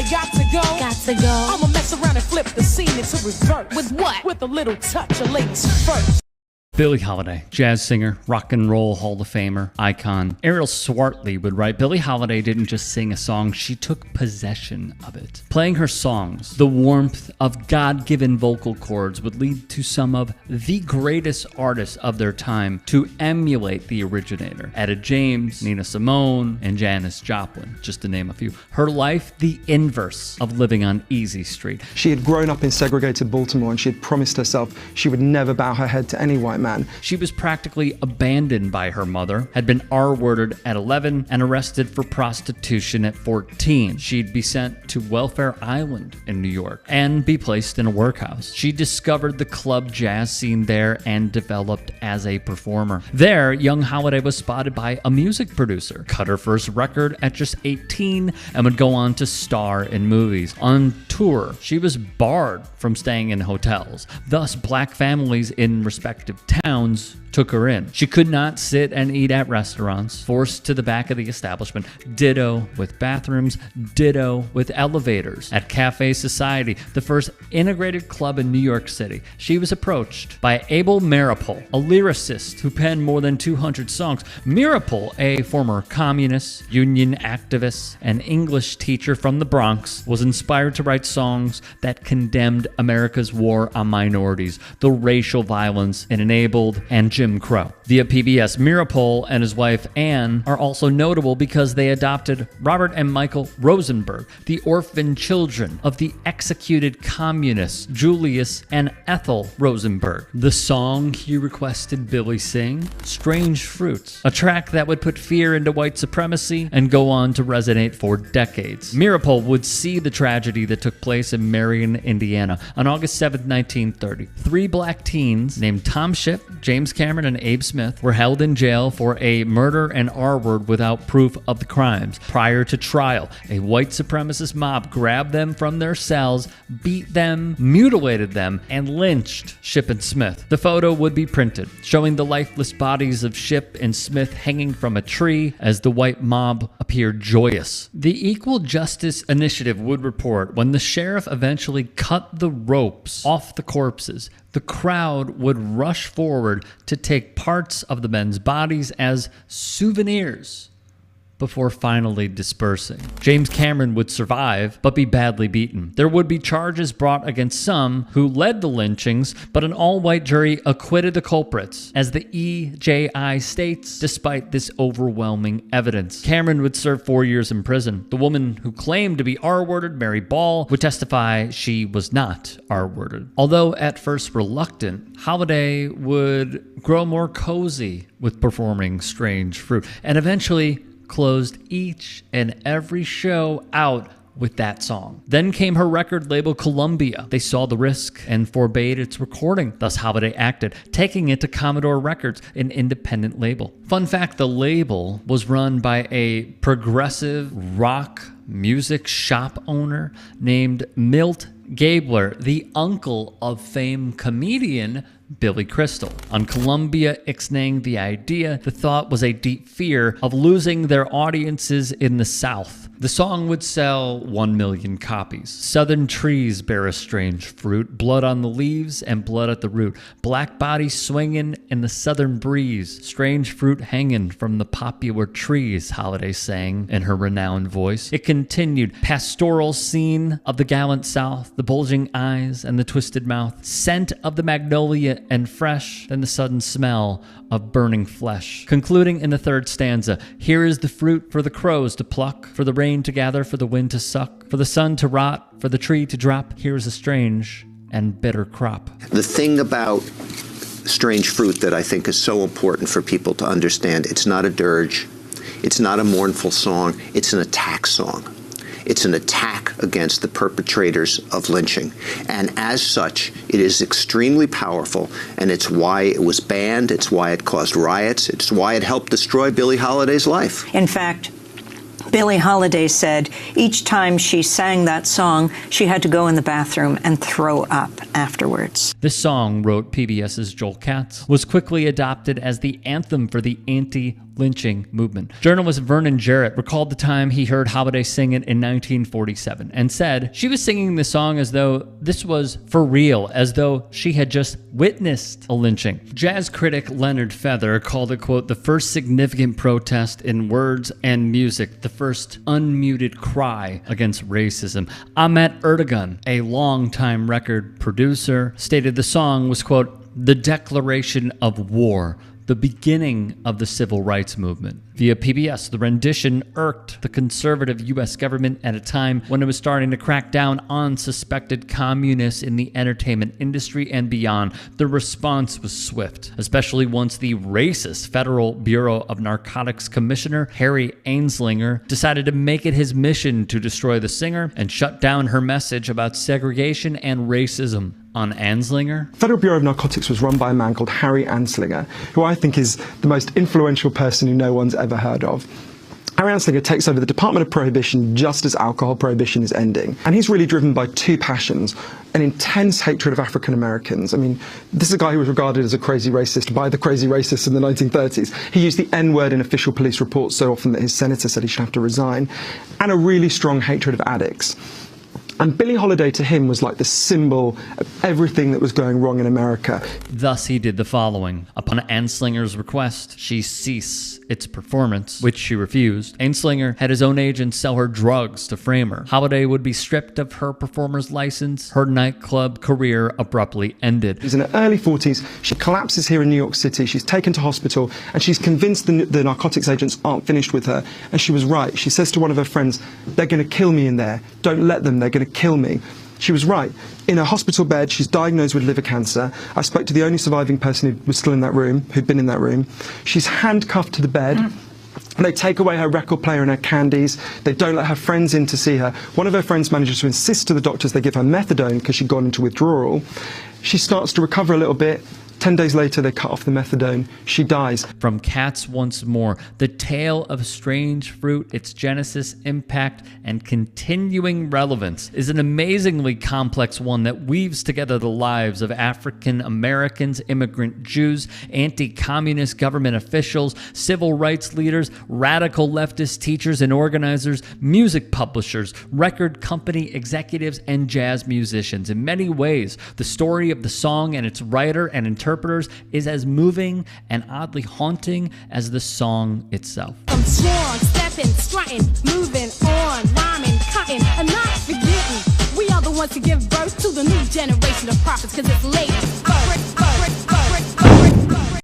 they got to go. Got to go. I'ma mess around and flip the scene into reverse. With what? With a little touch of ladies first. Billie Holiday, jazz singer, rock and roll Hall of Famer, icon. Ariel Swartley would write, Billie Holiday didn't just sing a song, she took possession of it. Playing her songs, the warmth of God-given vocal cords would lead to some of the greatest artists of their time to emulate the originator. Etta James, Nina Simone, and Janis Joplin, just to name a few. Her life, the inverse of living on Easy Street. She had grown up in segregated Baltimore and she had promised herself she would never bow her head to any white man. She was practically abandoned by her mother, had been R-worded at 11, and arrested for prostitution at 14. She'd be sent to Welfare Island in New York and be placed in a workhouse. She discovered the club jazz scene there and developed as a performer. There, young Holiday was spotted by a music producer, cut her first record at just 18, and would go on to star in movies. On tour, she was barred from staying in hotels. Thus, black families in respective towns took her in. She could not sit and eat at restaurants, forced to the back of the establishment. Ditto with bathrooms, ditto with elevators. At Cafe Society, the first integrated club in New York City, she was approached by Abel Meeropol, a lyricist who penned more than 200 songs. Meeropol, a former communist, union activist, and English teacher from the Bronx, was inspired to write songs that condemned America's war on minorities, the racial violence it enabled, and Jim Crow. Via PBS, Meeropol and his wife Anne are also notable because they adopted Robert and Michael Rosenberg, the orphan children of the executed communists Julius and Ethel Rosenberg. The song he requested Billie sing, Strange Fruits, a track that would put fear into white supremacy and go on to resonate for decades. Meeropol would see the tragedy that took place in Marion, Indiana on August 7, 1930. 3 black teens named Tom Shipp, James Cameron, and Abe Smith were held in jail for a murder and R-word without proof of the crimes. Prior to trial, a white supremacist mob grabbed them from their cells, beat them, mutilated them, and lynched Shipp and Smith. The photo would be printed, showing the lifeless bodies of Shipp and Smith hanging from a tree as the white mob appeared joyous. The Equal Justice Initiative would report when the sheriff eventually cut the ropes off the corpses, the crowd would rush forward to take parts of the men's bodies as souvenirs before finally dispersing. James Cameron would survive, but be badly beaten. There would be charges brought against some who led the lynchings, but an all-white jury acquitted the culprits, as the EJI states, despite this overwhelming evidence. Cameron would serve 4 years in prison. The woman who claimed to be R-worded, Mary Ball, would testify she was not R-worded. Although at first reluctant, Holiday would grow more cozy with performing Strange Fruit, and eventually closed each and every show out with that song. Then came her record label Columbia. They saw the risk and forbade its recording. Thus Holiday acted, taking it to Commodore Records, an independent label. Fun fact, the label was run by a progressive rock music shop owner named Milt Gabler, the uncle of famed comedian Billy Crystal. On Columbia ixnaying the idea, the thought was a deep fear of losing their audiences in the South. The song would sell 1 million copies. Southern trees bear a strange fruit, blood on the leaves and blood at the root. Black bodies swinging in the southern breeze, strange fruit hanging from the popular trees, Holiday sang in her renowned voice. It continued, pastoral scene of the gallant South, the bulging eyes and the twisted mouth, scent of the magnolia and fresh, then the sudden smell of burning flesh. Concluding in the third stanza, here is the fruit for the crows to pluck, for the rain to gather, for the wind to suck, for the sun to rot, for the tree to drop. Here is a strange and bitter crop. The thing about Strange Fruit that I think is so important for people to understand, it's not a dirge, it's not a mournful song, it's an attack song. It's an attack against the perpetrators of lynching. And as such, it is extremely powerful, and it's why it was banned, it's why it caused riots, it's why it helped destroy Billie Holiday's life. In fact, Billie Holiday said each time she sang that song, she had to go in the bathroom and throw up afterwards. This song, wrote PBS's Joel Katz, was quickly adopted as the anthem for the anti-lynching movement. Journalist Vernon Jarrett recalled the time he heard Holiday sing it in 1947 and said she was singing the song as though this was for real, as though she had just witnessed a lynching. Jazz critic Leonard Feather called it, quote, the first significant protest in words and music, the first unmuted cry against racism. Ahmet Ertegun, a longtime record producer, stated the song was, quote, the declaration of war, the beginning of the civil rights movement. Via PBS, the rendition irked the conservative U.S. government at a time when it was starting to crack down on suspected communists in the entertainment industry and beyond. The response was swift, especially once the racist Federal Bureau of Narcotics Commissioner Harry Anslinger decided to make it his mission to destroy the singer and shut down her message about segregation and racism. On Anslinger? Federal Bureau of Narcotics was run by a man called Harry Anslinger, who I think is the most influential person who no one's ever heard of. Harry Anslinger takes over the Department of Prohibition just as alcohol prohibition is ending. And he's really driven by two passions: an intense hatred of African Americans. I mean, this is a guy who was regarded as a crazy racist by the crazy racists in the 1930s. He used the N-word in official police reports so often that his senator said he should have to resign. And a really strong hatred of addicts. And Billie Holiday to him was like the symbol of everything that was going wrong in America. Thus he did the following. Upon Anslinger's request, she cease its performance, which she refused. Anslinger had his own agent sell her drugs to frame her. Holiday would be stripped of her performer's license. Her nightclub career abruptly ended. She's in her early 40s. She collapses here in New York City. She's taken to hospital, and she's convinced the narcotics agents aren't finished with her. And she was right. She says to one of her friends, they're going to kill me in there. Don't let them. They're going to kill me. She was right. In a hospital bed, she's diagnosed with liver cancer. I spoke to the only surviving person who was still in that room, who'd been in that room. She's handcuffed to the bed. They take away her record player and her candies. They don't let her friends in to see her. One of her friends manages to insist to the doctors they give her methadone because she'd gone into withdrawal. She starts to recover a little bit. 10 days later, they cut off the methadone. She dies. From Katz once more, the tale of Strange Fruit, its genesis, impact, and continuing relevance is an amazingly complex one that weaves together the lives of African Americans, immigrant Jews, anti-communist government officials, civil rights leaders, radical leftist teachers and organizers, music publishers, record company executives, and jazz musicians. In many ways, the story of the song and its writer and interpreters is as moving and oddly haunting as the song itself. I'm sworn, stepping, strutting, moving on, rhyming, cutting, and not forgetting. We are the ones to give birth to the new generation of prophets, cause it's late.